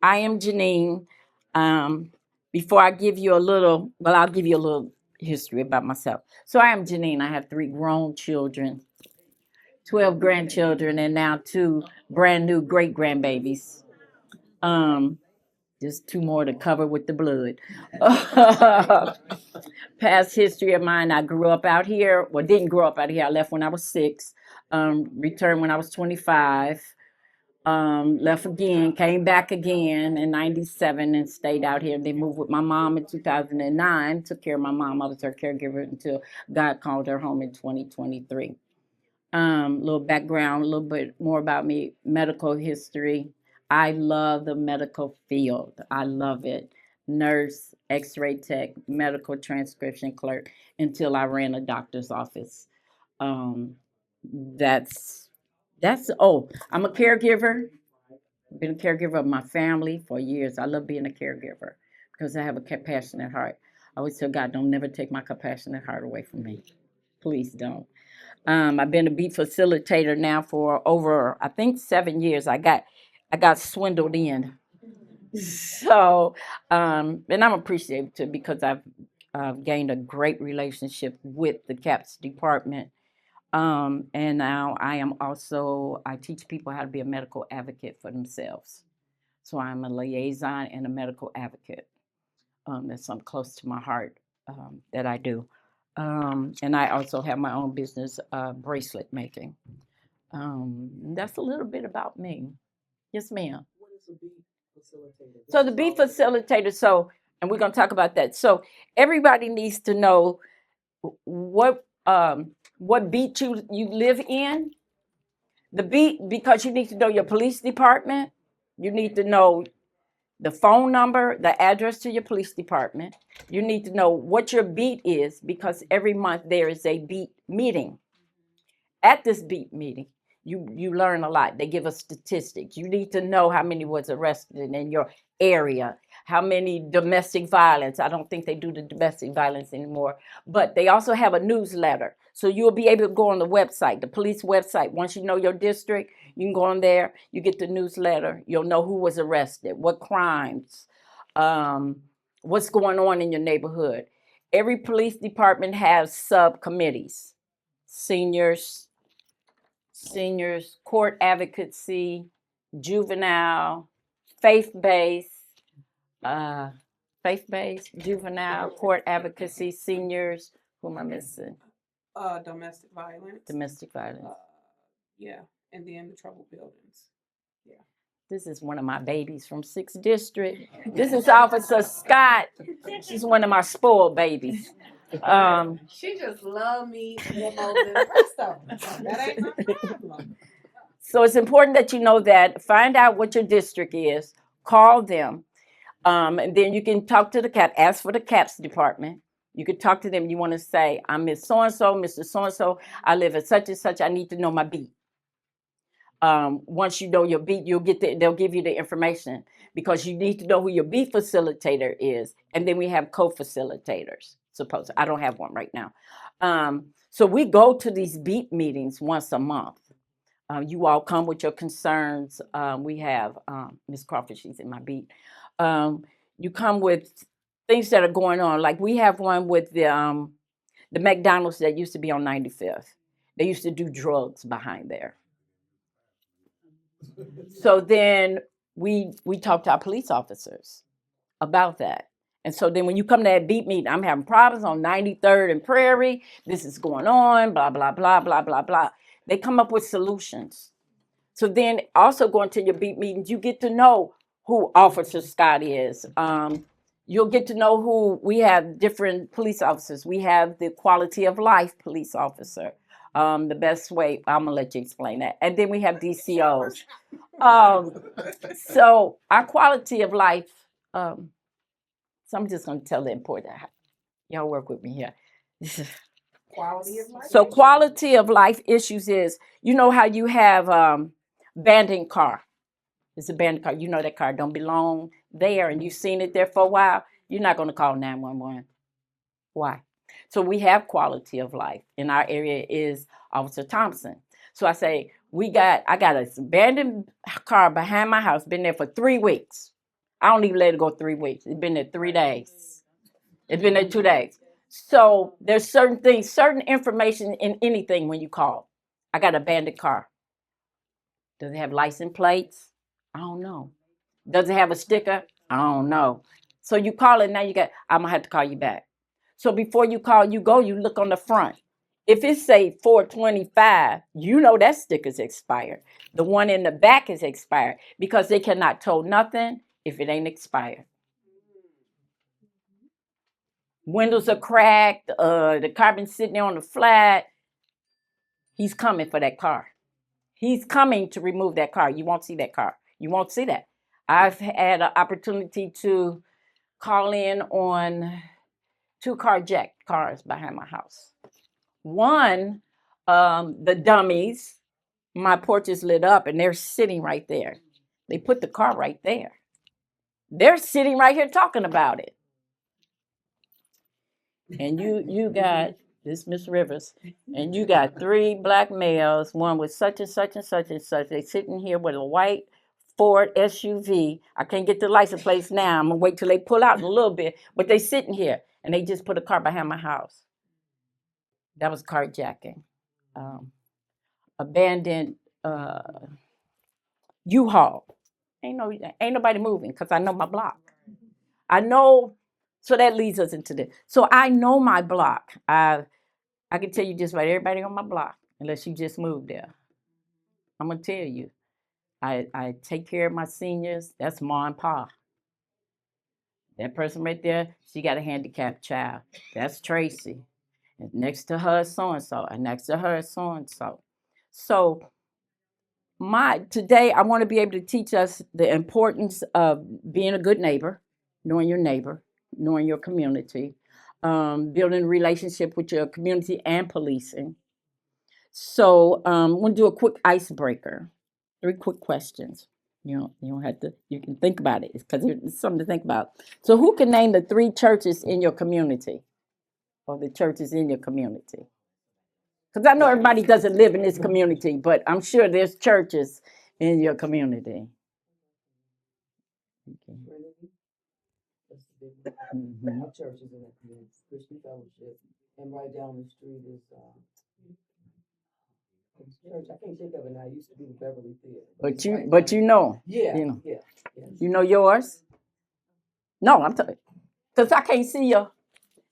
I am Jeanine. Before I give you a little, well, I'll give you a little history about myself. So I am Jeanine. I have 3 grown children, 12 grandchildren, and now 2 brand new great grandbabies. Um, just 2 more to cover with the blood. Past history of mine, I grew up out here. Well, didn't grow up out here. I left when I was 6, returned when I was 25. Left again, came back again in 97 and stayed out here. They moved with my mom in 2009, took care of my mom. I was her caregiver until God called her home in 2023. Little background, a little bit more about me, medical history. I love the medical field. I love it. Nurse, x-ray tech, medical transcription clerk until I ran a doctor's office. Um, that's I'm a caregiver. Been a caregiver of my family for years. I love being a caregiver because I have a compassionate heart. I always tell God, don't never take my compassionate heart away from me. Please don't. I've been a beat facilitator now for over, I think, 7 years. I got swindled in. So, and I'm appreciative because I've gained a great relationship with the CAPS department. And now I teach people how to be a medical advocate for themselves. So I'm a liaison and a medical advocate. That's something close to my heart that I do. And I also have my own business, bracelet making. That's a little bit about me. Yes, ma'am. What is a beat facilitator? So the beat facilitator. And we're gonna talk about that. So everybody needs to know what beat you live in. The beat, because you need to know your police department. You need to know the phone number, the address to your police department. You need to know what your beat is because every month there is a beat meeting. At this beat meeting, you learn a lot. They give us statistics. You need to know how many was arrested in your area, how many domestic violence. I don't think they do the domestic violence anymore, but they also have a newsletter. So you'll be able to go on the website, the police website. Once you know your district, you can go on there, you get the newsletter, you'll know who was arrested, what crimes, um, what's going on in your neighborhood. Every police department has subcommittees, seniors, court advocacy, juvenile, faith-based, uh, juvenile, court advocacy, seniors. Who am I missing? Domestic violence. Domestic violence. Yeah, and then the trouble buildings. Yeah. This is one of my babies from 6th District. This is Officer Scott. She's one of my spoiled babies. She just loved me more than the rest of them. That ain't my problem. So it's important that you know that. Find out what your district is. Call them. And then you can talk to the CAP. Ask for the CAPS department. You can talk to them. You want to say, I'm Miss So-and-so, Mr. So-and-so. I live at such and such. I need to know my beat. Once you know your beat, they'll give you the information because you need to know who your beat facilitator is. And then we have co-facilitators. Suppose I don't have one right now. So we go to these beat meetings once a month. You all come with your concerns. We have Miss Crawford, she's in my beat. You come with things that are going on. Like we have one with the McDonald's that used to be on 95th. They used to do drugs behind there. So then we talk to our police officers about that. And so then when you come to that beat meeting, I'm having problems on 93rd and Prairie. This is going on, blah, blah, blah, blah, blah, blah. They come up with solutions. So then also going to your beat meetings, you get to know who Officer Scott is. You'll get to know who we have different police officers. We have the quality of life police officer. The best way, I'm gonna let you explain that. And then we have DCOs. So our quality of life, so I'm just gonna tell the important, y'all work with me here. Quality of life. So quality of life issues is, you know how you have abandoned car. It's a abandoned car. You know that car don't belong there and you've seen it there for a while. You're not going to call 911. Why? So we have quality of life. In our area is Officer Thompson. So I say, I got an abandoned car behind my house, been there for 3 weeks. I don't even let it go 3 weeks. It's been there 3 days. It's been there 2 days. So there's certain things, certain information in anything when you call. I got an abandoned car. Does it have license plates? I don't know. Does it have a sticker? I don't know. So you call it now. I'm gonna have to call you back. So before you call, you look on the front. If it say 425, you know that sticker's expired. The one in the back is expired because they cannot tow nothing if it ain't expired. Windows are cracked. The car been sitting there on the flat. He's coming for that car. He's coming to remove that car. You won't see that car. You won't see that. I've had an opportunity to call in on 2 carjacked cars behind my house. One, the dummies, my porch is lit up and they're sitting right there. They put the car right there. They're sitting right here talking about it. And you got this Miss Rivers, and you got 3 black males, one with such and such and such and such. They sitting here with a white Ford SUV. I can't get the license plates now. I'm gonna wait till they pull out in a little bit, but they sitting here and they just put a car behind my house. That was carjacking. Abandoned U-Haul. Ain't nobody moving because I know my block. I know, so that leads us into this. So I know my block. I can tell you just about everybody on my block, unless you just moved there. I'm gonna tell you. I take care of my seniors. That's Ma and Pa. That person right there, she got a handicapped child. That's Tracy. And next to her is so-and-so. And next to her is so-and-so. So today I want to be able to teach us the importance of being a good neighbor, knowing your neighbor, knowing your community, building a relationship with your community and policing. So I'm going to do a quick icebreaker. 3 quick questions. You don't have to, you can think about it because it's something to think about. So who can name the 3 churches in your community or the churches in your community? Because I know everybody doesn't live in this community, but I'm sure there's churches in your community. Okay. Mm-hmm. Our church is in that community, Christian Fellowship, and right down the street is church. I can't think of it now. It used to be the Beverly Theater. But you know. Yeah. You know. Yeah. You know yours? No, I'm telling you. Because I can't see your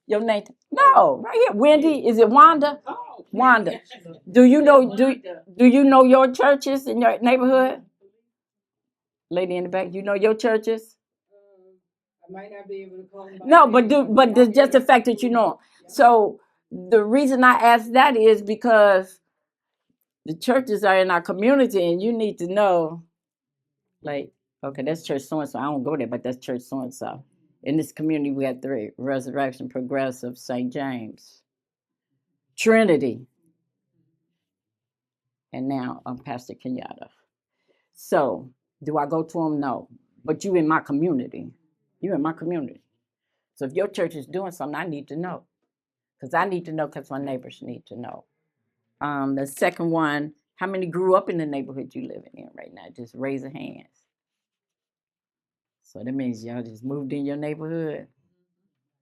name. No, right here. Wendy, is it Wanda? Oh, Wanda. Do you know your churches in your neighborhood? Lady in the back, you know your churches? I might not be able to call them. No, but just the fact that you know. So the reason I ask that is because the churches are in our community, and you need to know, like, okay, that's church so and so. I don't go there, but that's church so and so. In this community, we have 3: Resurrection, Progressive, St. James, Trinity, and now I'm Pastor Kenyatta. So do I go to them? No, but you in my community. You in my community. So if your church is doing something, I need to know, because I need to know because my neighbors need to know. The second one, how many grew up in the neighborhood you living in right now? Just raise your hands. So that means y'all just moved in your neighborhood.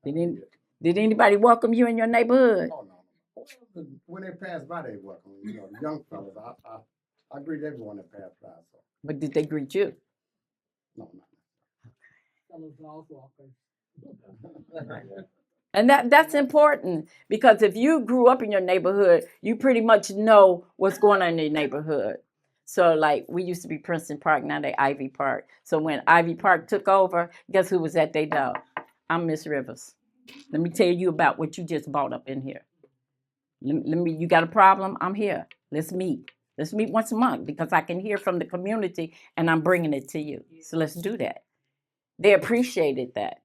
Did anybody welcome you in your neighborhood? Oh, no. When they pass by, they welcome. You know, the young fellas, I greet everyone that passed by. So. But did they greet you? No. And that's important, because if you grew up in your neighborhood, you pretty much know what's going on in your neighborhood. So like we used to be Princeton Park, now they Ivy Park. So when Ivy Park took over, guess who was at their door? I'm Miss Rivers. Let me tell you about what you just bought up in here. You got a problem? I'm here. Let's meet. Let's meet once a month, because I can hear from the community and I'm bringing it to you. So let's do that. They appreciated that.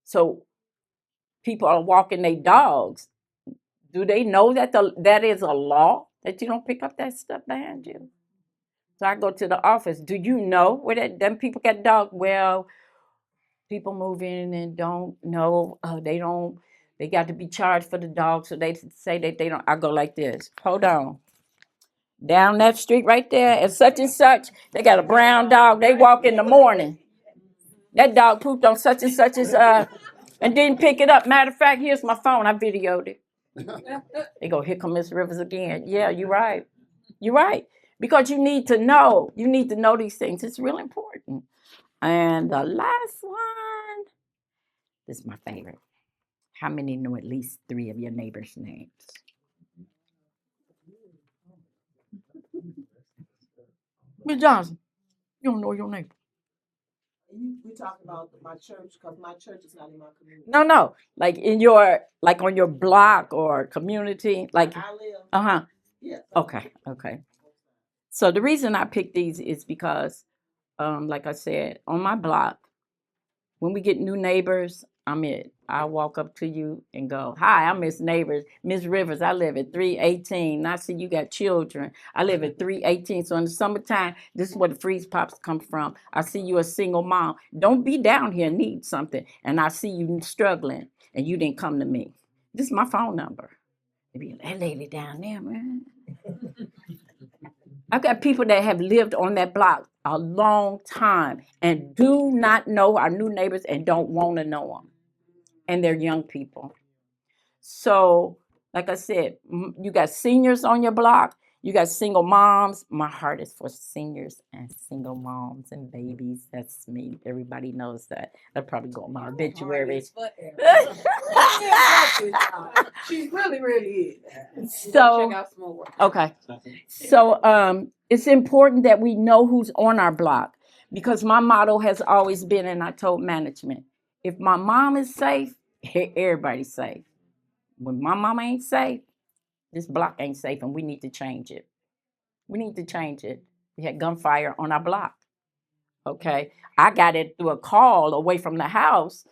So people are walking their dogs. Do they know that that is a law, that you don't pick up that stuff behind you? So I go to the office. Do you know where them people got dogs? Well, people move in and don't know. They got to be charged for the dog. So they say that they don't. I go like this. Hold on. Down that street right there at such and such, they got a brown dog. They walk in the morning. That dog pooped on such and such as and didn't pick it up. Matter of fact, here's my phone. I videoed it. They go, here come Miss Rivers again. Yeah, you're right. You're right. Because you need to know. You need to know these things. It's real important. And the last one, this is my favorite. How many know at least 3 of your neighbors' names? Miss Johnson, you don't know your neighbor. We talk about my church because my church is not in my community. No. Like in your, like on your block or community. Like, I live. uh-huh. Yeah. Okay. So the reason I picked these is because, like I said, on my block, when we get new neighbors, I walk up to you and go, hi, I'm Miss Rivers. I live at 318. I see you got children. I live at 318. So in the summertime, this is where the freeze pops come from. I see you a single mom. Don't be down here and need something. And I see you struggling and you didn't come to me. This is my phone number. They be that lady down there, man. I've got people that have lived on that block a long time and do not know our new neighbors and don't want to know them. And they're young people. So, like I said, you got seniors on your block. You got single moms. My heart is for seniors and single moms and babies. That's me. Everybody knows that. That'll probably go on my obituary. She really is. So, check out some more. Okay. So it's important that we know who's on our block because my motto has always been, and I told management, if my mom is safe, everybody's safe. When my mama ain't safe, this block ain't safe and we need to change it. We need to change it. We had gunfire on our block. Okay. I got it through a call away from the house.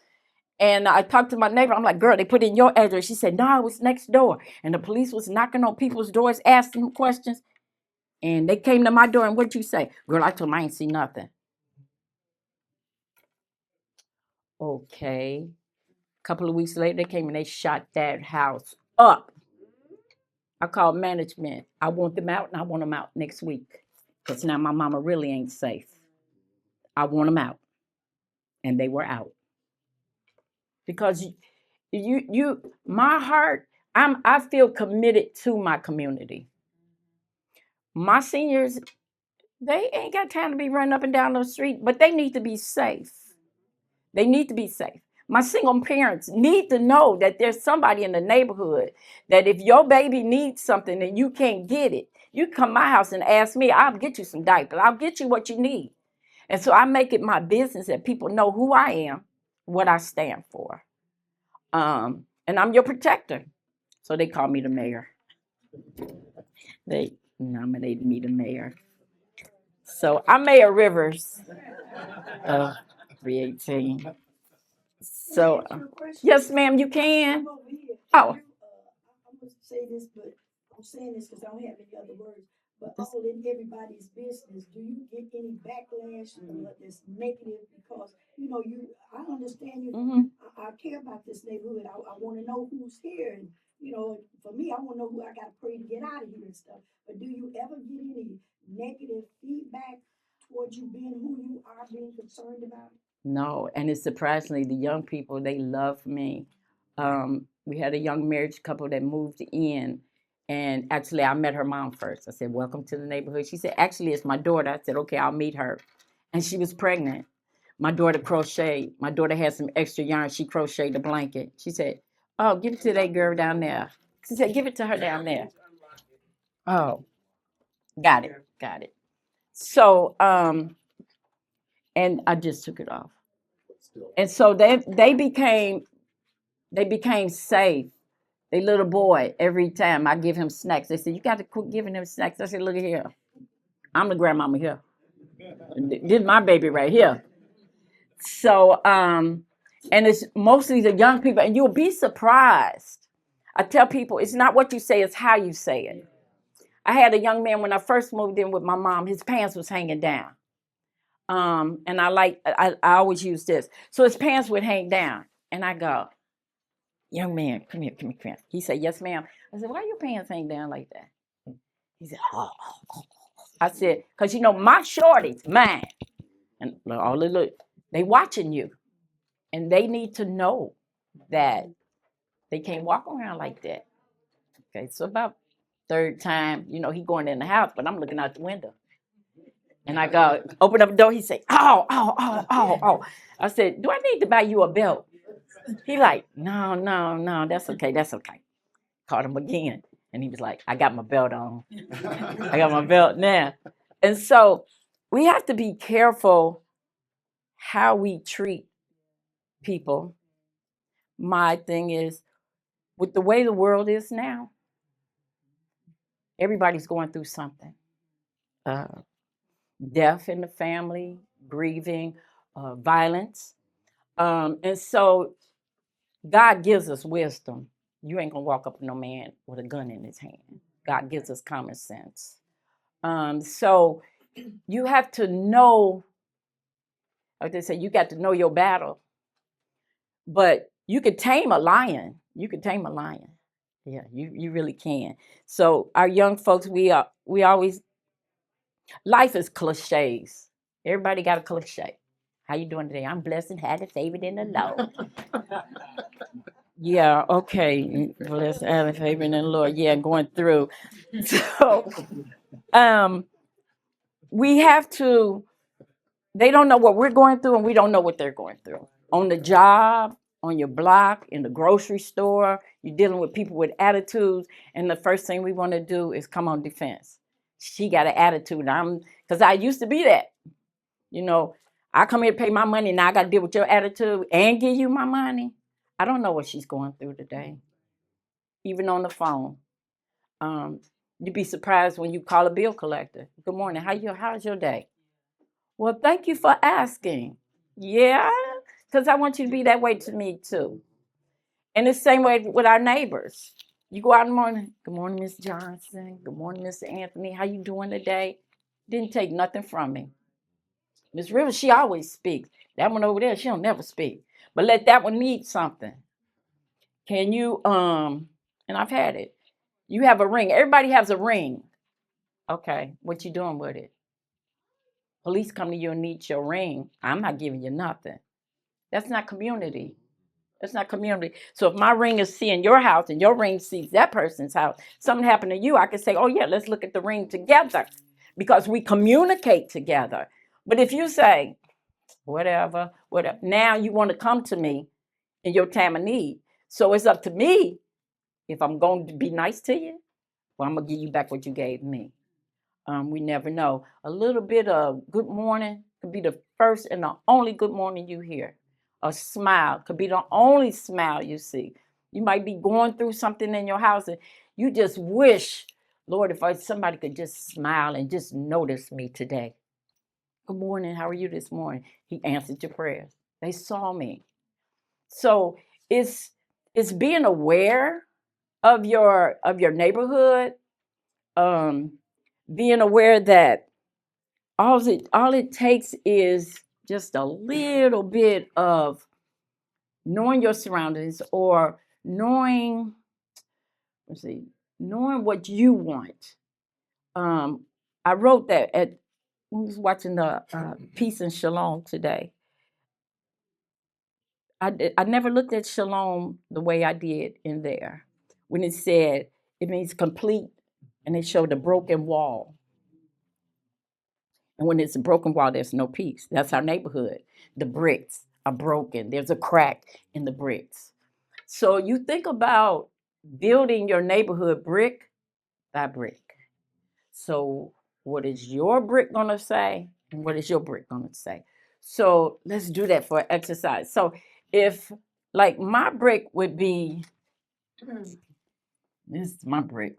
And I talked to my neighbor. I'm like, girl, they put in your address. She said, no, it was next door. And the police was knocking on people's doors, asking them questions. And they came to my door. And what'd you say? Girl, I told them I ain't see nothing. Okay. A couple of weeks later, they came and they shot that house up. I called management. I want them out and I want them out next week. Because now my mama really ain't safe. I want them out. And they were out. Because my heart, I feel committed to my community. My seniors, they ain't got time to be running up and down the street, but they need to be safe. They need to be safe. My single parents need to know that there's somebody in the neighborhood that if your baby needs something and you can't get it, you come to my house and ask me, I'll get you some diapers. I'll get you what you need. And so I make it my business that people know who I am, what I stand for. And I'm your protector. So they call me the mayor. They nominated me the mayor. So I'm Mayor Rivers, 318. So, yes, ma'am, you can. Oh. I'm going to say this, but I'm saying this because I don't have any other words. But all in everybody's business, do you get any backlash that's negative? Because, I understand I care about this neighborhood. I want to know who's here. And, for me, I want to know who I got to pray to get out of here and stuff. But do you ever get any negative feedback towards you being who you are, being concerned about? No, and it's surprisingly, the young people, they love me. We had a young marriage couple that moved in. And actually, I met her mom first. I said, welcome to the neighborhood. She said, actually, it's my daughter. I said, okay, I'll meet her. And she was pregnant. My daughter crocheted. My daughter had some extra yarn. She crocheted a blanket. She said, oh, give it to that girl down there. She said, give it to her down there. Oh, got it. So, and I just took it off. And so they became safe. The little boy, every time I give him snacks, they said, you got to quit giving him snacks. I said, look at here. I'm the grandmama here. This is my baby right here. So, and it's mostly the young people, and you'll be surprised. I tell people, it's not what you say, it's how you say it. I had a young man when I first moved in with my mom, his pants was hanging down. And I always use this. So his pants would hang down. And I go, young man, come here. He said, yes, ma'am. I said, why your pants hang down like that? He said, oh. I said, because my shorties, mine. And all the look, They watching you, and they need to know that they can't walk around like that. Okay, so about third time, he going in the house, but I'm looking out the window. And I go, open up the door. He say, "Oh, oh, oh, oh, oh." I said, "Do I need to buy you a belt?" He like, "No, no, no, that's okay, that's okay." Caught him again. And he was like, "I got my belt on. I got my belt now." And so we have to be careful how we treat people. My thing is, with the way the world is now, everybody's going through something. Uh, Death in the family, grieving, violence. And so God gives us wisdom. You ain't gonna walk up to no man with a gun in his hand. God gives us common sense. So you have to know, like they say, you got to know your battle. But you could tame a lion. You could tame a lion. Yeah, you really can. So our young folks, we always, life is cliches. Everybody got a cliche. How you doing today? I'm blessed and highly favored in the Lord. Yeah, okay. Blessed and highly favored in the Lord. Yeah, going through. So we have to, they don't know what we're going through, and we don't know what they're going through. On the job, on your block, in the grocery store, you're dealing with people with attitudes, and the first thing we want to do is come on defense. She got an attitude. Because I used to be that. I come here to pay my money, now I got to deal with your attitude and give you my money. I don't know what she's going through today, even on the phone. You'd be surprised when you call a bill collector. Good morning. How's your day? Well, thank you for asking. Yeah, because I want you to be that way to me too. And the same way with our neighbors. You go out in the morning. Good morning, Miss Johnson. Good morning, Mr. Anthony. How you doing today? Didn't take nothing from me. Miss Rivers, she always speaks. That one over there, she don't never speak. But let that one need something. Can you and I've had it. You have a ring. Everybody has a ring. Okay, what you doing with it? Police come to you and need your ring. I'm not giving you nothing. That's not community. That's not community. So if my ring is seeing your house and your ring sees that person's house, something happened to you, I can say, "Oh yeah, let's look at the ring together," because we communicate together. But if you say, whatever, now you want to come to me in your time of need. So it's up to me if I'm going to be nice to you, or I'm going to give you back what you gave me. We never know. A little bit of good morning could be the first and the only good morning you hear. A smile could be the only smile you see. You might be going through something in your house and you just wish, Lord, if somebody could just smile and just notice me today. Good morning. How are you this morning? He answered your prayers. They saw me. So it's being aware of your neighborhood, being aware that all it takes is just a little bit of knowing your surroundings, or knowing knowing what you want. I wrote that I was watching the Peace and Shalom today. I never looked at shalom the way I did in there when it said it means complete, and it showed a broken wall. And when it's a broken wall, there's no peace. That's our neighborhood. The bricks are broken. There's a crack in the bricks. So you think about building your neighborhood brick by brick. So what is your brick going to say? And what is your brick going to say? So let's do that for exercise. So if, like, my brick would be, this is my brick.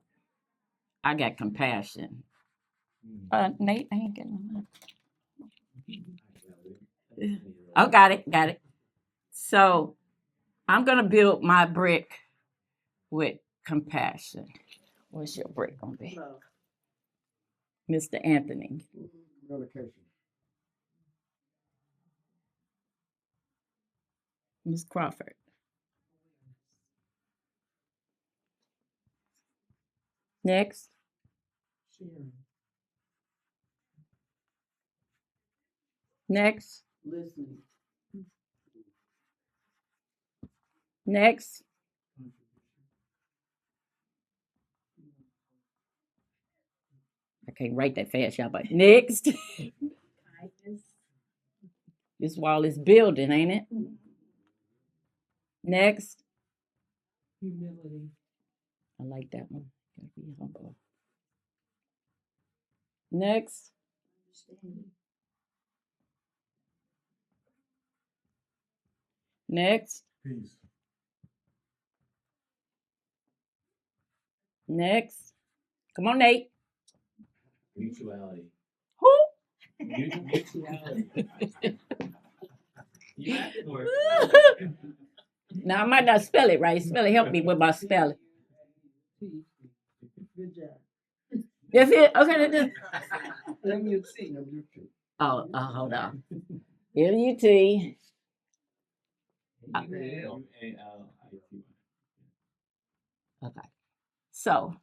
I got compassion. Nate, I ain't getting mine. Oh, got it. So I'm going to build my brick with compassion. What's your brick going to be? Mr. Anthony. Communication. Ms. Crawford. Next. Next. Listening. Next. I can't write that fast, y'all, but next. This wall is building, ain't it? Next. Humility. I like that one. Gotta be humble. Next. Understanding. Next. Peace. Next. Come on, Nate. Mutuality. Who? Mutuality. You have to work. Now I might not spell it right. Spell it. Help me with my spelling. Good job. That's it. Okay. That's it. M-U-T. Oh, hold on. L-U-T. U-A-L-I-T. Okay. So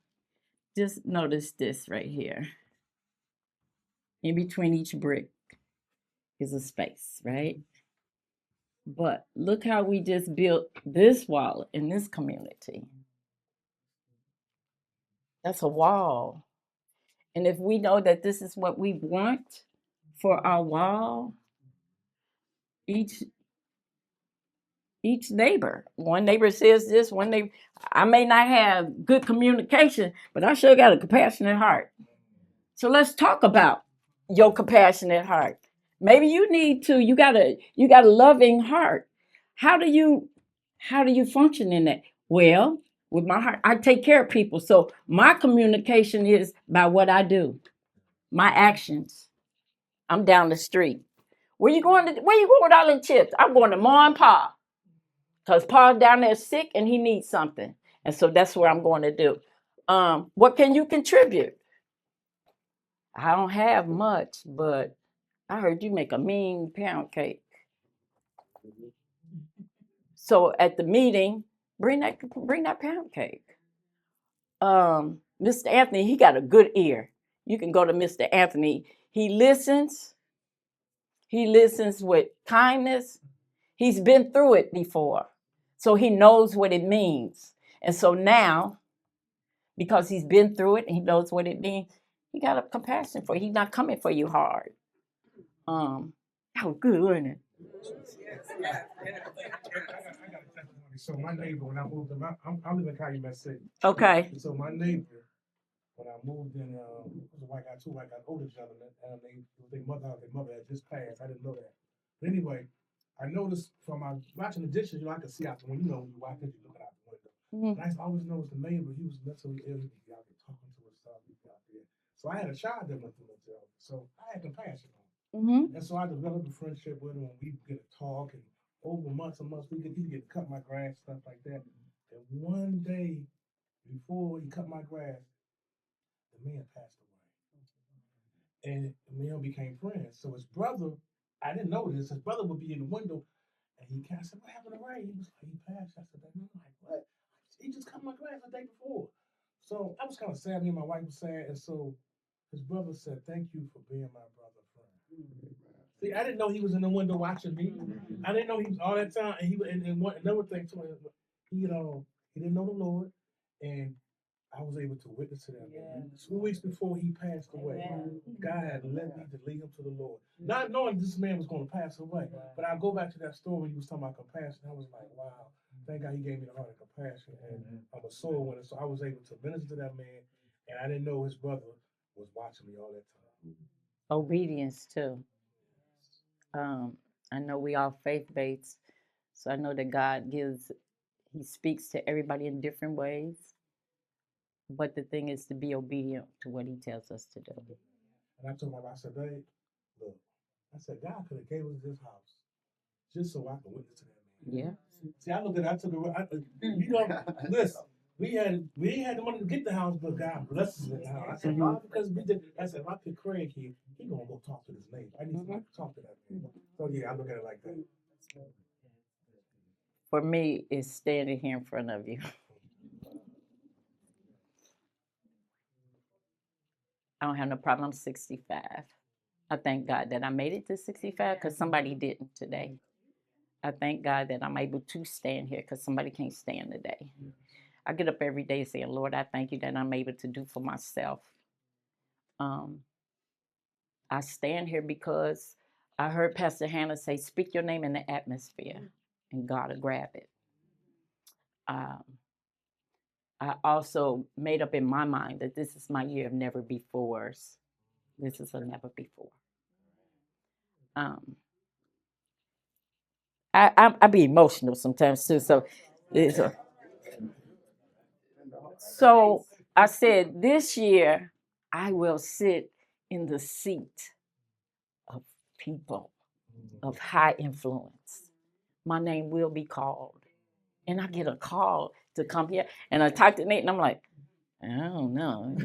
just notice this right here. In between each brick is a space, right? But look how we just built this wall in this community. That's a wall. And if we know that this is what we want for our wall, each neighbor, one neighbor says this, one neighbor, I may not have good communication, but I sure got a compassionate heart. So let's talk about your compassionate heart. Maybe you got a loving heart. How do you function in that? Well, with my heart, I take care of people. So my communication is by what I do, my actions. I'm down the street. Where you going with all them chips? I'm going to Ma and Pa. Because Pa's down there sick and he needs something. And so that's where I'm going to do. What can you contribute? I don't have much, but I heard you make a mean pound cake. So at the meeting, bring that pound cake. Mr. Anthony, he got a good ear. You can go to Mr. Anthony. He listens with kindness. He's been through it before. So he knows what it means. And so now, because he's been through it and he knows what it means, he got a compassion for you. He's not coming for you hard. That was good, wasn't it? So my neighbor, when I moved in, I live in Calumet City. Okay. So my neighbor, when I moved in, was a white guy, two white guys, older gentlemen, and their mother had just passed. I didn't know that. But anyway, I noticed from my watching the dishes, I could see out the window. You know, when you watch it, you look out the window. Mm-hmm. And I always noticed the neighbor, he was mentally ill. He'd be out there talking to himself. He'd be out there. So I had a child that went through mental illness. So I had compassion on him. Mm-hmm. And so I developed a friendship with him, and we get to talk, and over months and months, he get to cut my grass, stuff like that. And one day, before he cut my grass, the man passed away. And me and him became friends. So his brother, I didn't know this, his brother would be in the window, and he kind of said, "What happened to Ray?" He was like, "He passed." I said, "I'm like, what? He just cut my grass the day before." So I was kind of sad. Me and my wife was sad. And so his brother said, "Thank you for being my brother friend." See, I didn't know he was in the window watching me. I didn't know he was all that time. And another thing too, he didn't know the Lord, and I was able to witness to that. Yeah. 2 weeks before he passed away, God had led me to lead him to the Lord. Not knowing this man was going to pass away, but I go back to that story when he was talking about compassion. I was like, wow, thank God he gave me the heart of compassion, and I'm a soul winner. So I was able to minister to that man, and I didn't know his brother was watching me all that time. Obedience too. I know we all faith-based, so I know that he speaks to everybody in different ways. But the thing is to be obedient to what he tells us to do. And I told my wife, I said, babe, look, I said, God could have gave us this house just so I could witness to that man. Yeah. See, I looked at it, listen, we had the money to get the house, but God blesses us with the house. I said, why? Because I said, if I pick Craig here, he gonna go talk to this neighbor. I need to talk to that man. So yeah, I look at it like that. For me, it's standing here in front of you. I don't have no problem. I'm 65. I thank God that I made it to 65 because somebody didn't today. I thank God that I'm able to stand here because somebody can't stand today. I get up every day saying, Lord, I thank you that I'm able to do for myself. I stand here because I heard Pastor Hannah say, speak your name in the atmosphere, and God will grab it. I also made up in my mind that this is my year of never befores. This is a never before. I be emotional sometimes too. So I said, this year I will sit in the seat of people of high influence. My name will be called. And I get a call to come here. And I talked to Nate and I'm like, I don't know.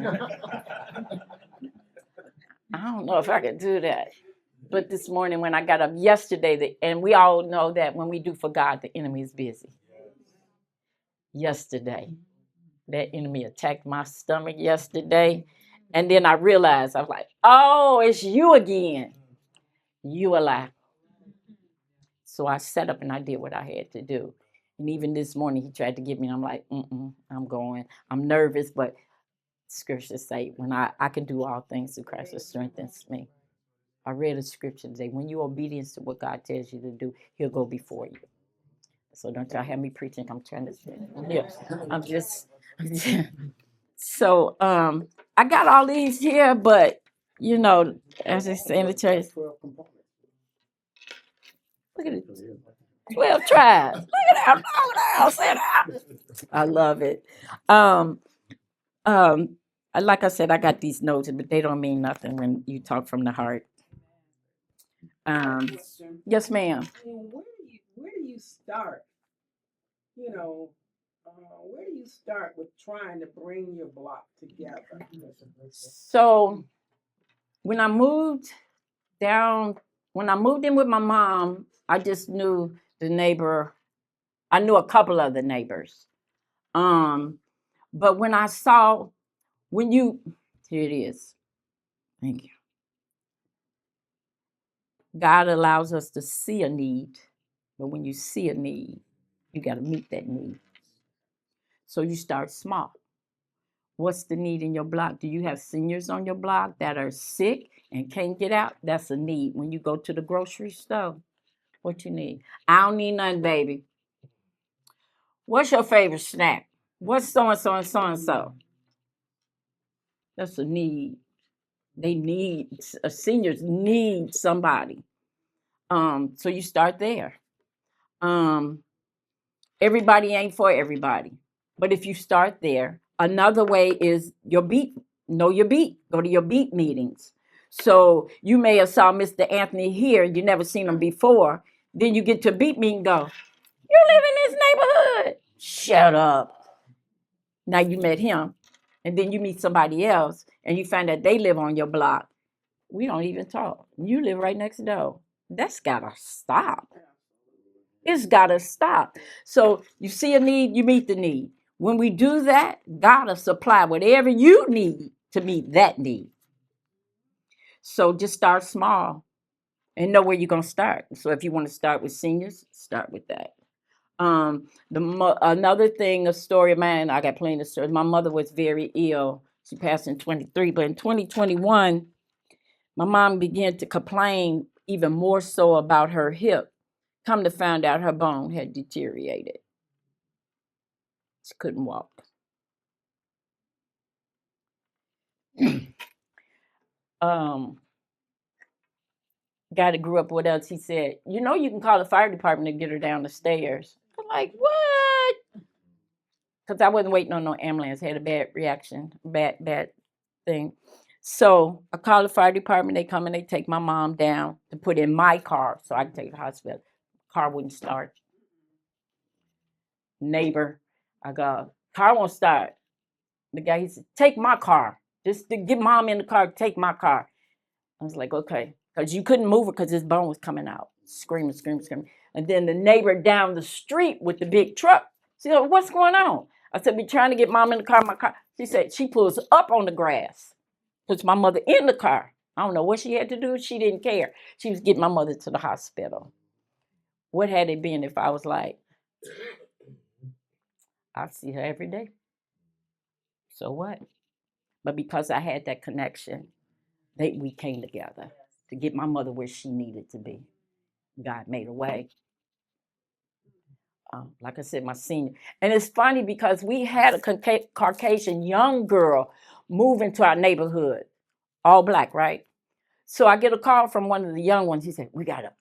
I don't know if I could do that. But this morning when I got up yesterday, and we all know that when we do for God, the enemy is busy. Yesterday, that enemy attacked my stomach yesterday. And then I realized, I was like, oh, it's you again. You a lie. So I sat up and I did what I had to do. And even this morning, he tried to get me. And I'm like, I'm going. I'm nervous, but scriptures say, when I can do all things through Christ who strengthens me. I read a scripture today. When you're obedient to what God tells you to do, he'll go before you. So don't y'all have me preaching. I'm trying to say, yeah, I'm just so I got all these here, but you know, as I say in the church, 12 components. look at it. 12 tribes. Look at that. Look at that. I love it. Like I said, I got these notes, but they don't mean nothing when you talk from the heart. Yes, ma'am. Where do you start? You know, where do you start with trying to bring your block together? So when I moved in with my mom, I just knew the neighbor. I knew a couple of the neighbors. But when I saw, here it is. Thank you. God allows us to see a need, but when you see a need, you got to meet that need. So you start small. What's the need in your block? Do you have seniors on your block that are sick and can't get out? That's a need. When you go to the grocery store, what you need? I don't need nothing, baby. What's your favorite snack? What's so-and-so and so-and-so? That's a need. Seniors need somebody. So you start there. Everybody ain't for everybody. But if you start there, another way is your beat. Know your beat. Go to your beat meetings. So you may have saw Mr. Anthony here. You never seen him before. Then you get to a beat meeting and go, you live in this neighborhood. Shut up. Now you met him. And then you meet somebody else and you find that they live on your block. We don't even talk. You live right next door. That's gotta stop. It's gotta stop. So you see a need, you meet the need. When we do that, God will supply whatever you need to meet that need. So just start small and know where you're gonna start. So if you want to start with seniors, start with that. Another thing, a story of mine, I got plenty of stories. My mother was very ill. She passed in 23, but in 2021, my mom began to complain even more so about her hip. Come to find out her bone had deteriorated. She couldn't walk. Guy that grew up with us, he said, you know you can call the fire department to get her down the stairs. I'm like, what? Because I wasn't waiting on no ambulance. I had a bad reaction, bad thing. So I called the fire department. They come and they take my mom down to put in my car so I could take her to the hospital. Car wouldn't start. Neighbor, I go, car won't start. The guy, he said, take my car. Just to get mom in the car, take my car. I was like, okay. Because you couldn't move her because his bone was coming out. Screaming. And then the neighbor down the street with the big truck, she said, what's going on? I said, we're trying to get mom in the car, my car. She said, she pulls up on the grass. Puts my mother in the car. I don't know what she had to do. She didn't care. She was getting my mother to the hospital. What had it been if I was like, I see her every day. So what? But because I had that connection, we came together to get my mother where she needed to be. God made a way. Like I said, my senior. And it's funny because we had a Caucasian young girl move into our neighborhood, all black, right? So I get a call from one of the young ones. He said, we got a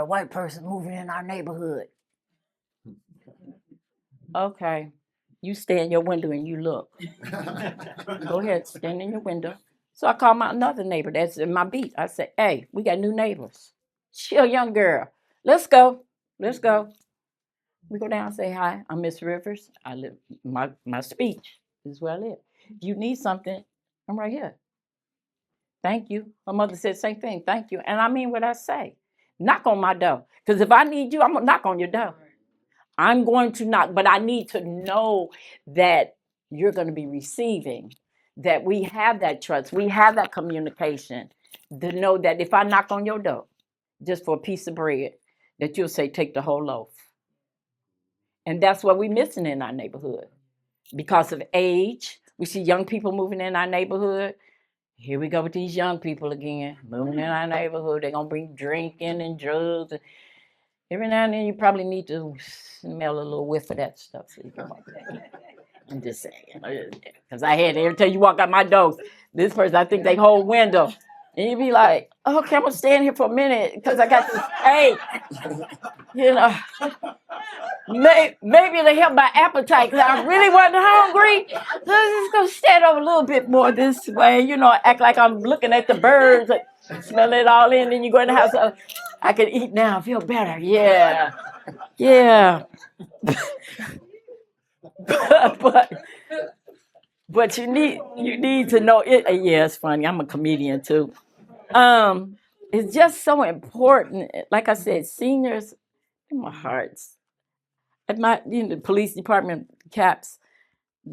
white person moving in our neighborhood. Okay. You stay in your window and you look. Go ahead, stand in your window. So I called my another neighbor that's in my beat. I said, hey, we got new neighbors. She a young girl. Let's go. Let's go. We go down and say, hi, I'm Miss Rivers. I live, my speech is where I live. If you need something, I'm right here. Thank you. My mother said the same thing. Thank you. And I mean what I say. Knock on my door. Because if I need you, I'm going to knock on your door. I'm going to knock, but I need to know that you're going to be receiving, that we have that trust, we have that communication, to know that if I knock on your door just for a piece of bread, that you'll say, take the whole loaf. And that's what we're missing in our neighborhood. Because of age, we see young people moving in our neighborhood. Here we go with these young people again, moving in our neighborhood. They're going to bring drinking and drugs. Every now and then you probably need to smell a little whiff of that stuff so you can walk that. I'm just saying. Because I had every time you walk out my door, this person, I think they hold window. And you be like, okay, I'm going to stand here for a minute because I got this, hey, you know. Maybe it'll help my appetite because I really wasn't hungry. So I'm just going to stand over a little bit more this way, you know, act like I'm looking at the birds, smell it all in, then you go in the house. I can eat now, feel better. Yeah. Yeah. but you need to know it. Yeah, it's funny. I'm a comedian too. It's just so important. Like I said, seniors in my hearts. At my the police department caps,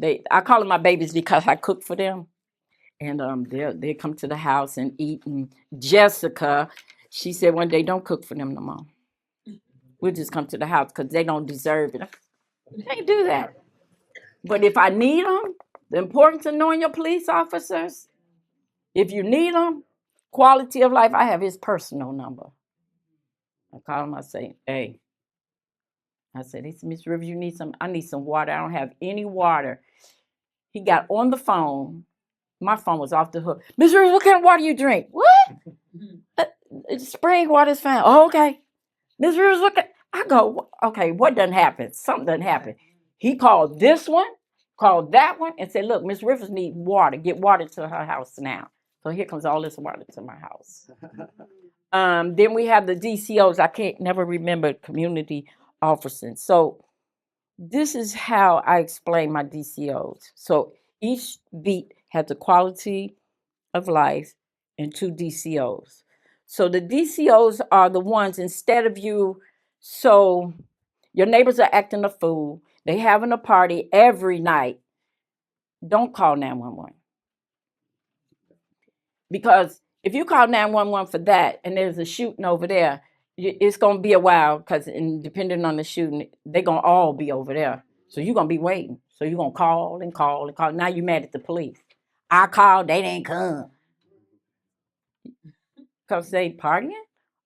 I call them my babies because I cook for them. And they come to the house and eat. And Jessica, she said one day, don't cook for them no more. We'll just come to the house because they don't deserve it. I can't do that. But if I need them, the importance of knowing your police officers, if you need them, quality of life, I have his personal number. I call him, I say, hey. I said, Miss Rivers, I need some water. I don't have any water. He got on the phone. My phone was off the hook. Miss Rivers, what kind of water you drink? What? Spring water is fine. Oh, okay. Miss Rivers, I go, okay, what done happened? Something done happened. He called this one, called that one, and said, look, Miss Rivers needs water. Get water to her house now. So here comes all this water to my house. Then we have the DCOs. I can't never remember community officers. So this is how I explain my DCOs. So each beat has the quality of life and 2 DCOs. So the DCOs are the ones instead of so your neighbors are acting a fool. They having a party every night. Don't call 911. Because if you call 911 for that and there's a shooting over there, it's going to be a while because depending on the shooting, they're going to all be over there. So you're going to be waiting. So you're going to call and call and call. Now you're mad at the police. I called, they didn't come. Because they partying?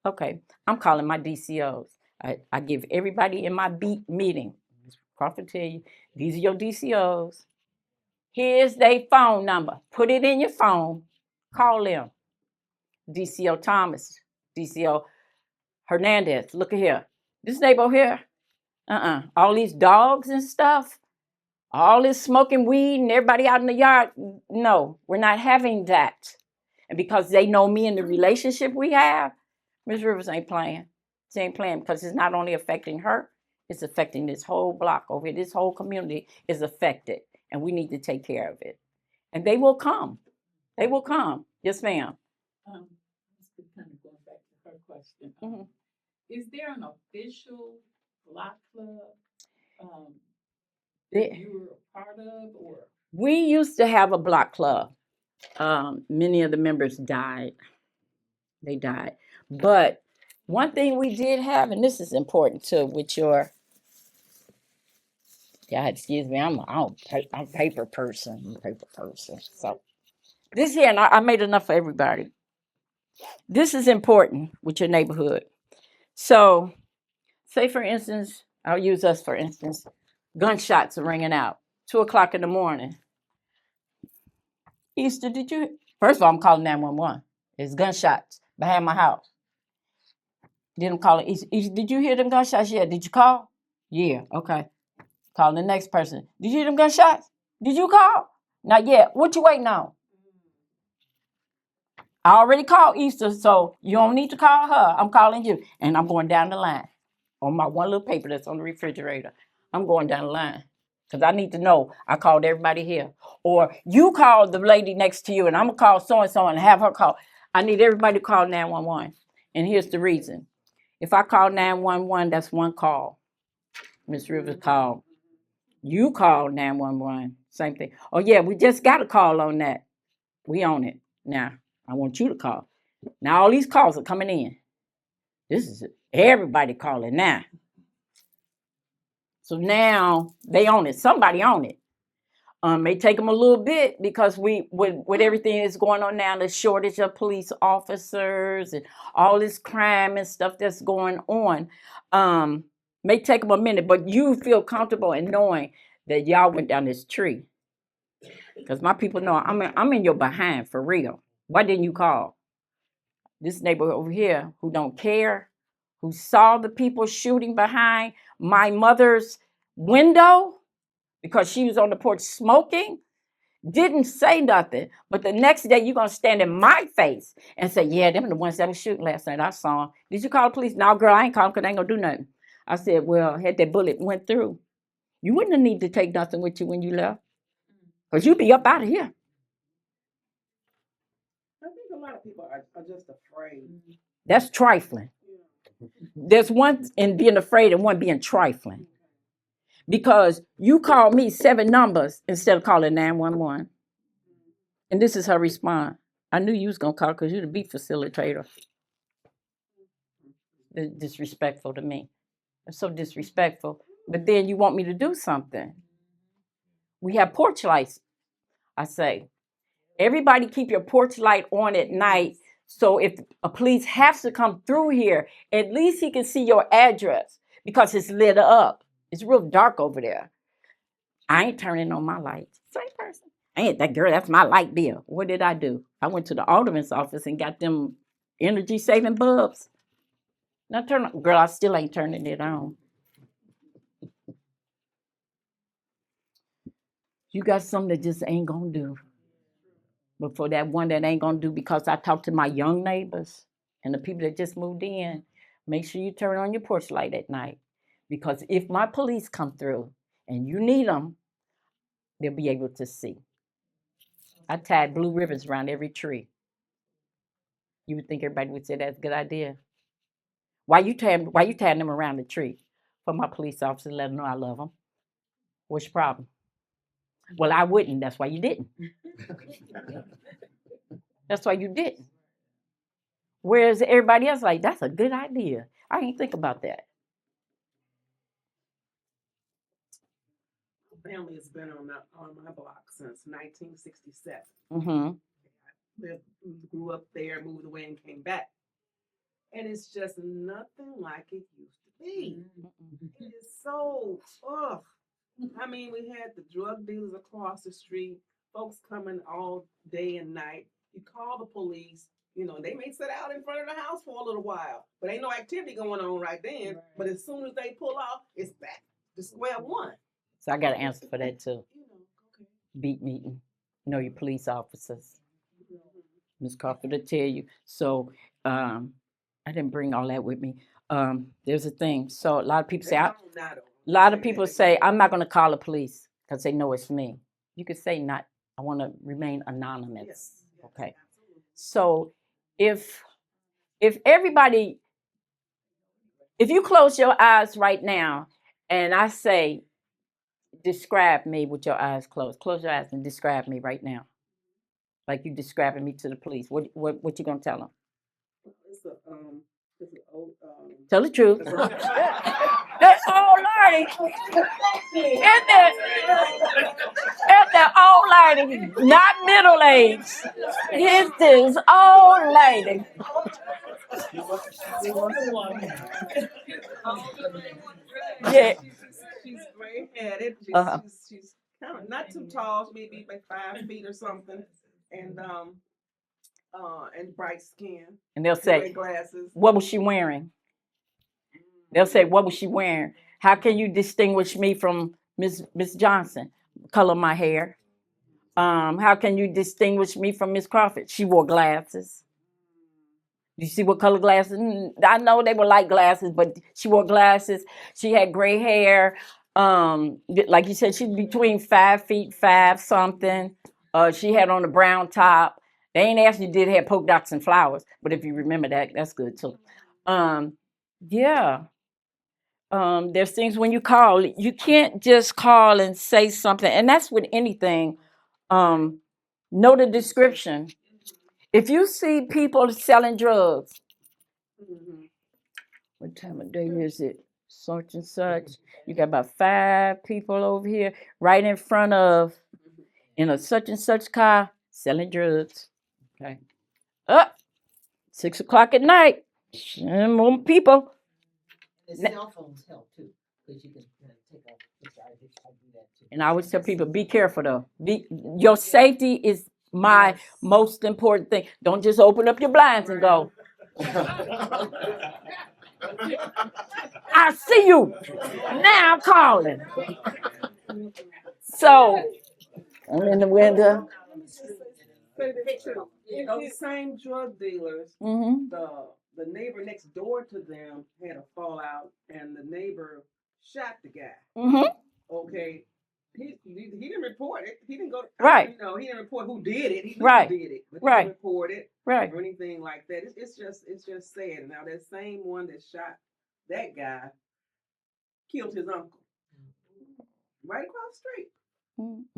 Okay, I'm calling my DCOs. I give everybody in my beat meeting. Crawford tell you, these are your DCOs. Here's their phone number. Put it in your phone. Call them. DCO Thomas, DCO Hernandez, look at here. This neighbor here, all these dogs and stuff, all this smoking weed and everybody out in the yard. No, we're not having that. And because they know me and the relationship we have, Ms. Rivers ain't playing. She ain't playing because it's not only affecting her, it's affecting this whole block over here. This whole community is affected, and we need to take care of it. And they will come. They will come. Yes, ma'am. Just kind of going back to her question. Is there an official block club that you were a part of, or? We used to have a block club. Many of the members died. They died. But One thing we did have, and this is important too, with your, yeah, excuse me, I'm a paper person, So this here, and I made enough for everybody. This is important with your neighborhood. So, say for instance, I'll use us for instance. Gunshots are ringing out, 2 o'clock in the morning. Easter, did you? First of all, I'm calling 911. It's gunshots behind my house. Then I'm calling Easter. Easter, did you hear them gunshots? Yeah. Did you call? Yeah. Okay. Calling the next person. Did you hear them gunshots? Did you call? Not yet. What you waiting on? I already called Easter, so you don't need to call her. I'm calling you. And I'm going down the line on my one little paper that's on the refrigerator. I'm going down the line because I need to know I called everybody here. Or you called the lady next to you, and I'm going to call so-and-so and have her call. I need everybody to call 911. And here's the reason. If I call 911, that's one call. Miss Rivers called. You called 911. Same thing. Oh, yeah, we just got a call on that. We own it. Now, I want you to call. Now, all these calls are coming in. This is everybody calling now. So now they own it. Somebody own it. May take them a little bit because with everything that's going on now, the shortage of police officers and all this crime and stuff that's going on, may take them a minute. But you feel comfortable in knowing that y'all went down this tree. Because my people know I'm in your behind for real. Why didn't you call? This neighbor over here who don't care, who saw the people shooting behind my mother's window because she was on the porch smoking, didn't say nothing. But the next day you're going to stand in my face and say, yeah, them are the ones that was shooting last night. I saw them. Did you call the police? No, girl, I ain't calling because they ain't going to do nothing. I said, well, had that bullet went through, you wouldn't have need to take nothing with you when you left because you'd be up out of here. I think a lot of people are just afraid. That's trifling. There's one in being afraid and one being trifling. Because you called me 7 numbers instead of calling 911. And this is her response. I knew you was going to call because you're the beat facilitator. It's disrespectful to me. It's so disrespectful. But then you want me to do something. We have porch lights, I say. Everybody keep your porch light on at night. So if a police has to come through here, at least he can see your address because it's lit up. It's real dark over there. I ain't turning on my light. Same person. Ain't that girl, that's my light bill. What did I do? I went to the alderman's office and got them energy saving bulbs. Now turn on. Girl, I still ain't turning it on. You got something that just ain't gonna do. But for that one that ain't gonna do, because I talked to my young neighbors and the people that just moved in, make sure you turn on your porch light at night. Because if my police come through and you need them, they'll be able to see. I tied blue ribbons around every tree. You would think everybody would say that's a good idea. Why you tying them around the tree? For my police officer to let them know I love them. What's your problem? Well, I wouldn't. That's why you didn't. That's why you didn't. Whereas everybody else like, that's a good idea. I didn't think about that. Family has been on my block since 1967. Mm-hmm. Grew up there, moved away, and came back. And it's just nothing like it used to be. It is so, ugh. I mean, we had the drug dealers across the street, folks coming all day and night. You call the police, they may sit out in front of the house for a little while, but ain't no activity going on right then. Right. But as soon as they pull off, it's back to square one. So I got an answer for that too. Okay. Beat meeting. Know your police officers. Ms. Crawford will tell you. So I didn't bring all that with me. There's a thing. So a lot of people say, a lot of people say, I'm not going to call the police because they know it's me. You could say not. I want to remain anonymous. Yes. Okay. Absolutely. So if everybody, if you close your eyes right now and I say, describe me with your eyes closed. Close your eyes and describe me right now. Like you describing me to the police. What you gonna tell them? It's an Tell the truth. That old lady, is that old lady, not middle aged. Is this old lady? Yeah. She's gray headed. Uh-huh. She's kind of not too tall. She maybe like 5 feet or something, and bright skin. And they'll She wear say, glasses. what was she wearing? They'll say, what was she wearing? How can you distinguish me from Miss Johnson? Color of my hair. How can you distinguish me from Miss Crawford? She wore glasses. You see what color glasses? I know they were light glasses, but she wore glasses. She had gray hair. Like you said, she's between 5 feet, 5 something. She had on a brown top. They ain't asked you did have polka dots and flowers, but if you remember that, that's good too. Yeah. There's things when you call, you can't just call and say something, and that's with anything. Know the description. If you see people selling drugs, what time of day is it? Such and such. You got about 5 people over here right in front of, in a such and such car, selling drugs. Okay. Up, 6 o'clock at night. More people. The cell phones help too, because you can take a picture. I do that too. And I always tell people, be careful though. Your safety is my most important thing. Don't just open up your blinds and go, I see you. Now I'm calling. So, I'm in the window. Those same drug dealers, Mm-hmm. the neighbor next door to them had a fallout, and the neighbor shot the guy. Mm-hmm. Okay, he didn't report it. He didn't go. Right. You know, he didn't report who did it. He knew Right. who did it, but he Right. didn't report it Right. or anything like that. It's just sad. Now that same one that shot that guy killed his uncle right across the street.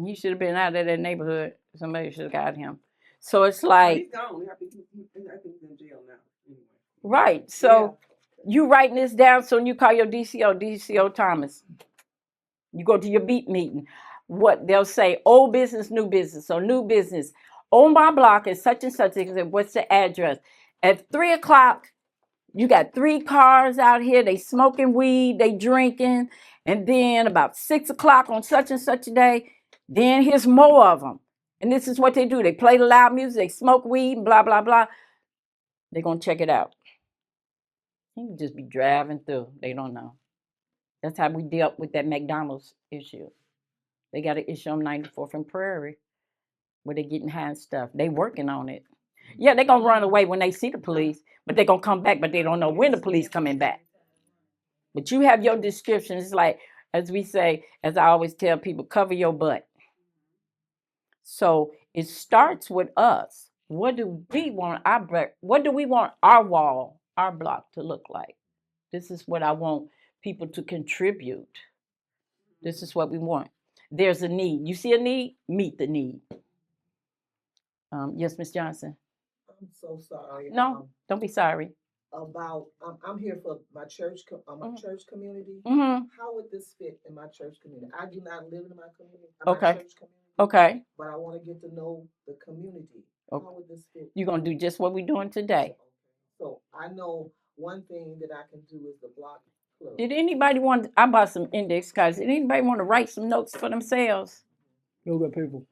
He should have been out of that neighborhood. Somebody should have got him. So it's Oh, like, he's gone. I think he's in jail now. Anyway. right. So you writing this down, so when you call your DCO Thomas. You go to your beat meeting. What they'll say, old business, new business. So new business. On my block is such and such. What's the address? At 3 o'clock, you got 3 cars out here. They smoking weed, they drinking. And then about 6 o'clock on such and such a day, then here's more of them. And this is what they do. They play the loud music, they smoke weed, blah, blah, blah. They're going to check it out. You can just be driving through. They don't know. That's how we dealt with that McDonald's issue. They got an issue on 94th and Prairie where they getting high and stuff. They working on it. Yeah, they're going to run away when they see the police, but they're going to come back, but they don't know when the police coming back. But you have your description. It's like, as we say, as I always tell people, cover your butt. So it starts with us. What do we want our wall, our block to look like? This is what I want people to contribute. This is what we want. There's a need. You see a need? Meet the need. Yes, Miss Johnson. I'm so sorry. No, don't be sorry. About I'm here for my church, my church community. Mm-hmm. How would this fit in my church community? I do not live in my community. Okay. My church community. Okay. But I want to get to know the community. Okay. How would this fit? You're gonna do just what we're doing today. So I know one thing that I can do is the block club. Did anybody want? I bought some index cards. Did anybody want to write some notes for themselves? No good people.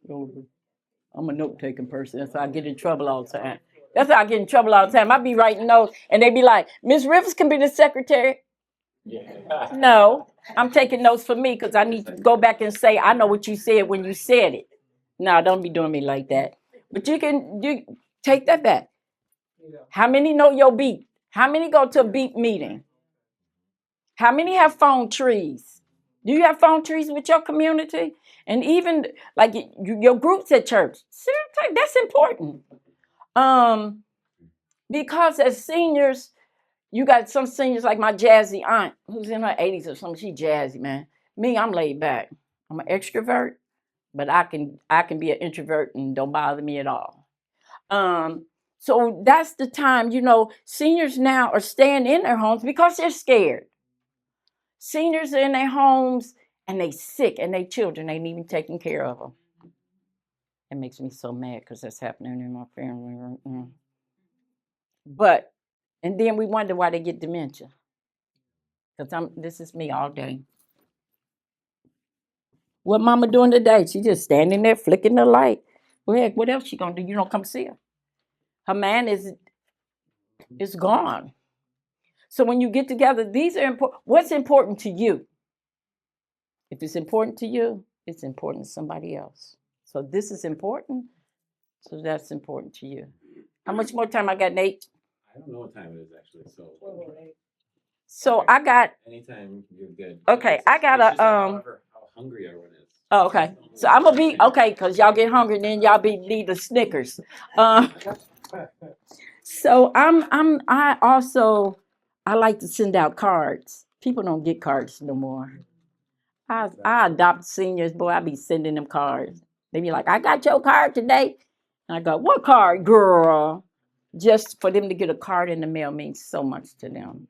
I'm a note taking person, so I get in trouble all the time. That's how I get in trouble all the time. I be writing notes, and they be like, "Miss Rivers can be the secretary." Yeah. No, I'm taking notes for me because I need to go back and say, I know what you said when you said it. No, don't be doing me like that. But you take that back. How many know your beat? How many go to a beat meeting? How many have phone trees? Do you have phone trees with your community? And even like your groups at church. That's important. Because as seniors, you got some seniors like my jazzy aunt who's in her 80s or something. She jazzy, man. Me, I'm laid back. I'm an extrovert, but I can be an introvert and don't bother me at all. So that's the time, seniors now are staying in their homes because they're scared. Seniors are in their homes and they sick and their children ain't even taking care of them. It makes me so mad because that's happening in my family right now. But, and then we wonder why they get dementia. Because this is me all day. What mama doing today? She just standing there flicking the light. Well, heck, what else she gonna do? You don't come see her. Her man is gone. So when you get together, these are important. What's important to you? If it's important to you, it's important to somebody else. So this is important. So that's important to you. How much more time I got, Nate? I don't know what time it is actually, so. So Okay. I got. Anytime you're good. Okay, I got It's just a how hungry everyone is. Oh, okay. So I'm gonna be okay because y'all get hungry and then y'all need the Snickers. So I like to send out cards. People don't get cards no more. I adopt seniors, boy. I be sending them cards. They be like, I got your card today. And I go, what card, girl? Just for them to get a card in the mail means so much to them.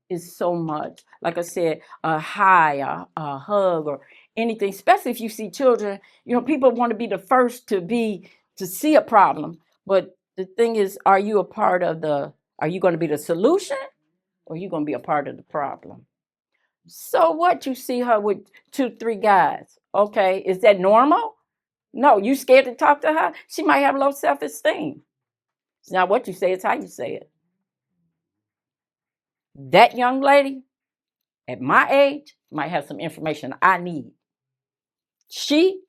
It's so much. Like I said, a hi, a hug, or anything. Especially if you see children. People want to be the first to see a problem. But the thing is, are you going to be the solution, or are you going to be a part of the problem? So what? You see her with 2-3 guys. Okay, is that normal? No, you scared to talk to her? She might have low self-esteem. It's not what you say, it's how you say it. That young lady, at my age, might have some information I need. She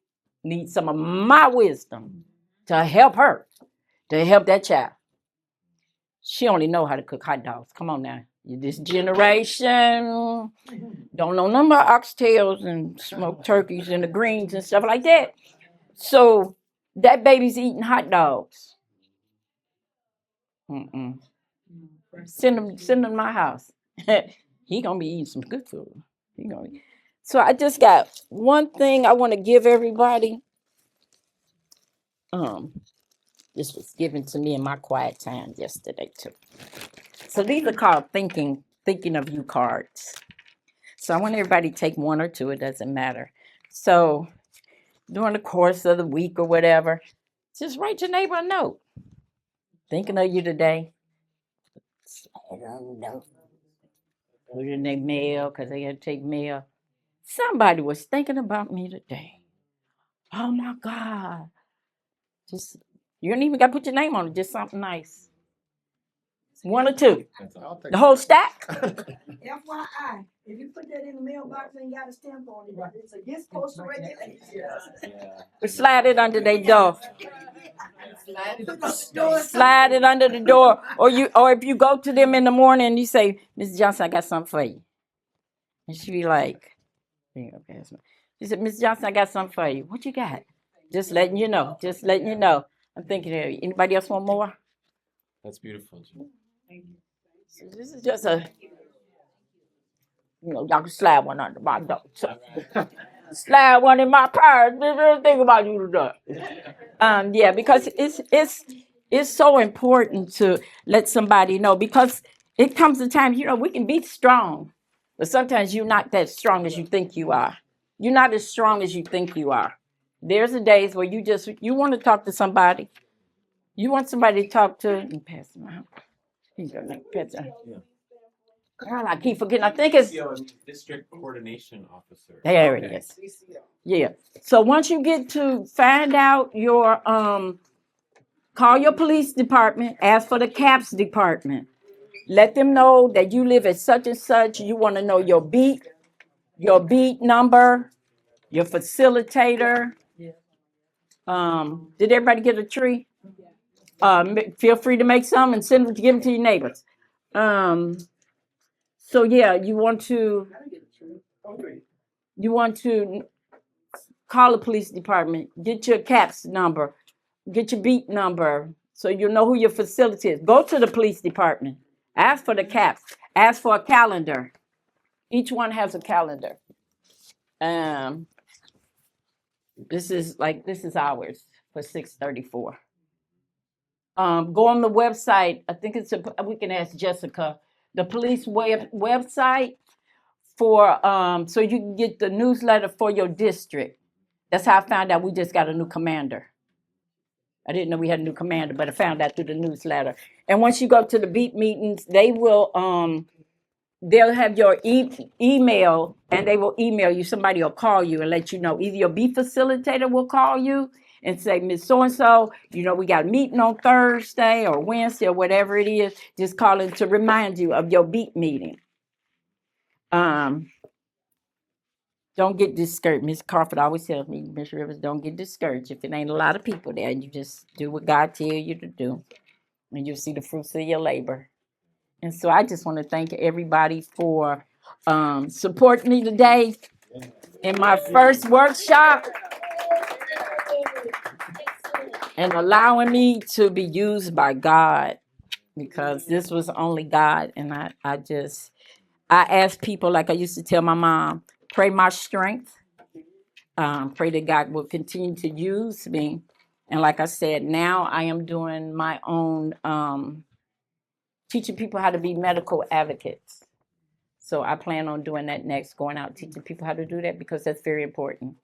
needs some of my wisdom to help her, to help that child. She only know how to cook hot dogs. Come on now. This generation don't know nothing about oxtails and smoked turkeys and the greens and stuff like that. So that baby's eating hot dogs. Send him to my house. He gonna be eating some good food. So I just got one thing I want to give everybody. This was given to me in my quiet time yesterday too. So these are called thinking of you cards. So I want everybody to take one or two, it doesn't matter. So during the course of the week or whatever, just write your neighbor a note. Thinking of you today. Put it in their mail because they had to take mail. Somebody was thinking about me today. Oh my God. You don't even got to put your name on it, just something nice. One or two. The whole stack? FYI, if you put that in the mailbox and got a stamp on it, it's against postal regulations. Slide it under their door. Slide it under the door. Or if you go to them in the morning and you say, Miss Johnson, I got something for you. And she be like, she said, Miss Johnson, I got something for you. What you got? Just letting you know. I'm thinking, anybody else want more? That's beautiful. So this is just y'all can slide one under my door. Slide one in my purse. Think about you today. Because it's so important to let somebody know, because it comes a time, we can be strong, but sometimes you're not that strong as you think you are. You're not as strong as you think you are. There's the days where you want to talk to somebody. You want somebody to talk to. And pass them out. Girl, I keep forgetting. I think it's District Coordination Officer. There it is. Yeah. So once you get to find out your call your police department, ask for the CAPS department. Let them know that you live at such and such. You want to know your beat number, your facilitator. Did everybody get a tree? Feel free to make some and give them to your neighbors. So yeah, you want to call the police department, get your CAPS number, get your beat number, so you know who your facility is. Go to the police department, ask for the CAPS, ask for a calendar. Each one has a calendar. This is ours for 634. Go on the website. I think we can ask Jessica, the police website for, so you can get the newsletter for your district. That's how I found out we just got a new commander. I didn't know we had a new commander, but I found out through the newsletter. And once you go to the beat meetings, they'll have your email, and they will email you. Somebody will call you and let you know. Either your beat facilitator will call you and say, Miss So-and-so, we got a meeting on Thursday or Wednesday or whatever it is. Just calling to remind you of your beat meeting. Don't get discouraged. Miss Crawford always tells me, Miss Rivers, don't get discouraged. If it ain't a lot of people there, you just do what God tells you to do, and you'll see the fruits of your labor. And so I just want to thank everybody for supporting me today in my first workshop and allowing me to be used by God, because this was only God. And I ask people, like I used to tell my mom, pray my strength. Pray that God will continue to use me. And like I said, now I am doing my own, teaching people how to be medical advocates. So I plan on doing that next, going out teaching people how to do that, because that's very important.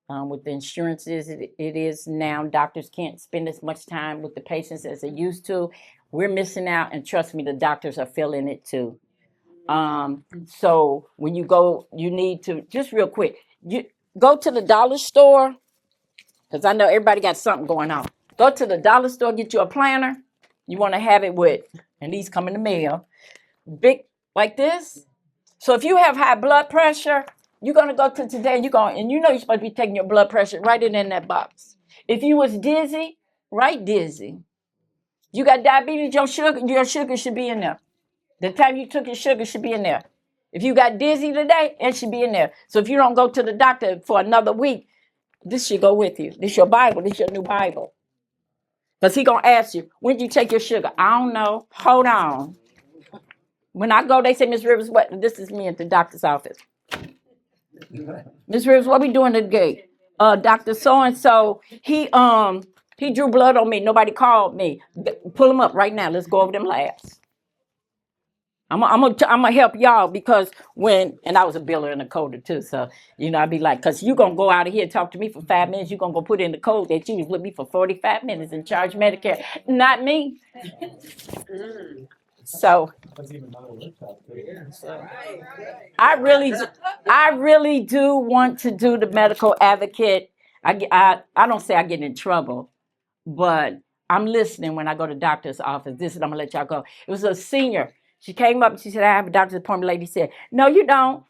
With the insurances, it is now, doctors can't spend as much time with the patients as they used to. We're missing out, and trust me, the doctors are feeling it too. So when you go, you need to, just real quick, you go to the dollar store, because I know everybody got something going on. Go to the dollar store, get you a planner. You want to have it with, and these come in the mail, big like this. So if you have high blood pressure, you're going to go to today, and you're supposed to be taking your blood pressure, write it in that box. If you was dizzy, write dizzy. You got diabetes, your sugar should be in there. The time you took your sugar should be in there. If you got dizzy today, it should be in there. So if you don't go to the doctor for another week, this should go with you. This your Bible. This your new Bible. Because he going to ask you, when did you take your sugar? I don't know. Hold on. When I go, they say, Miss Rivers, what? This is me at the doctor's office. Miss Rivers, what we doing today? Dr. So-and-so, he drew blood on me. Nobody called me. Pull him up right now. Let's go over them labs. I'm gonna help y'all, because and I was a biller and a coder too. So, I'd be like, because you're going to go out of here and talk to me for 5 minutes. You're going to go put in the code that you was with me for 45 minutes and charge Medicare. Not me. So I really do want to do the medical advocate. I don't say I get in trouble, but I'm listening when I go to doctor's office. This is, I'm gonna let y'all go. It was a senior. She came up and she said, I have a doctor's appointment. Lady said, no, you don't.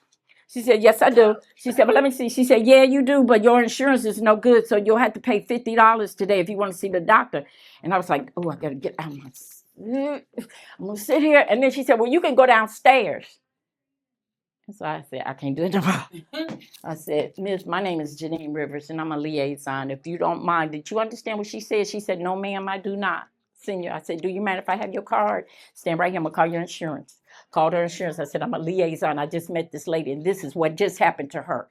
She said, yes, I do. She said, but let me see. She said, yeah, you do, but your insurance is no good, so you'll have to pay $50 today if you want to see the doctor. And I was like, oh, I gotta get out. I'm gonna sit here. And then she said, well, you can go downstairs. And so I said, I can't do it no more. I said, Miss, my name is Jeanine Rivers, and I'm a liaison. If you don't mind, did you understand what she said? She said, no, ma'am, I do not. Senior, I said, do you mind if I have your card? Stand right here, I'm gonna call your insurance. Called her insurance. I said, I'm a liaison. I just met this lady, and this is what just happened to her.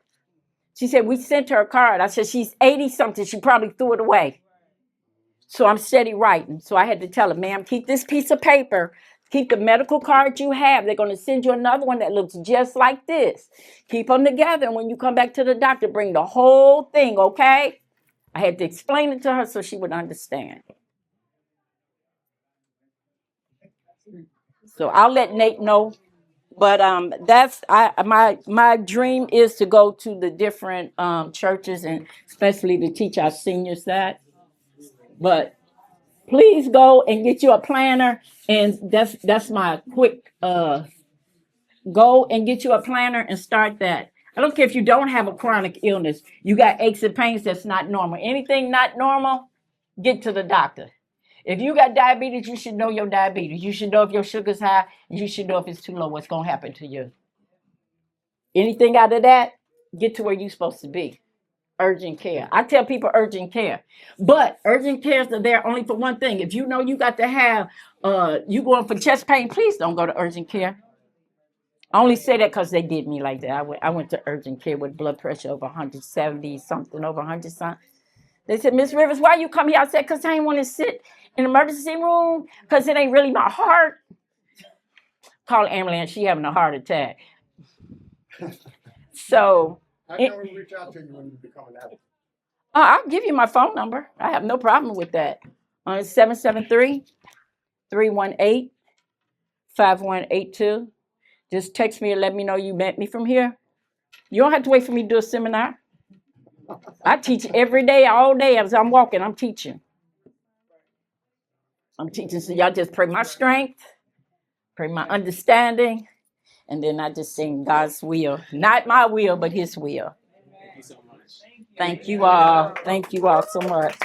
She said, we sent her a card. I said, she's 80-something. She probably threw it away. So I'm steady writing. So I had to tell her, ma'am, keep this piece of paper. Keep the medical card you have. They're going to send you another one that looks just like this. Keep them together. And when you come back to the doctor, bring the whole thing, okay? I had to explain it to her so she would understand. So I'll let Nate know. But that's my dream is to go to the different churches, and especially to teach our seniors that. But please go and get you a planner, and that's my quick go and get you a planner and start that. I don't care if you don't have a chronic illness. You got aches and pains that's not normal. Anything not normal, get to the doctor. If you got diabetes, you should know your diabetes. You should know if your sugar's high. You should know if it's too low, what's going to happen to you. Anything out of that, get to where you're supposed to be. Urgent care. I tell people urgent care. But urgent cares are there only for one thing. If you know you got to have, you going for chest pain, please don't go to urgent care. I only say that because they did me like that. I went to urgent care with blood pressure over 170 something, over 100 something. They said, Miss Rivers, why you come here? I said, because I ain't want to sit in the emergency room because it ain't really my heart. Call the ambulance. She having a heart attack. So How can we reach out to you when you become an advocate? I'll give you my phone number. I have no problem with that. 773-318-5182. Just text me and let me know you met me from here. You don't have to wait for me to do a seminar. I teach every day, all day. As I'm walking, I'm teaching. So y'all just pray my strength, pray my understanding, and then I just sing God's will. Not my will, but his will. Thank you so much. Thank you all. Thank you all so much.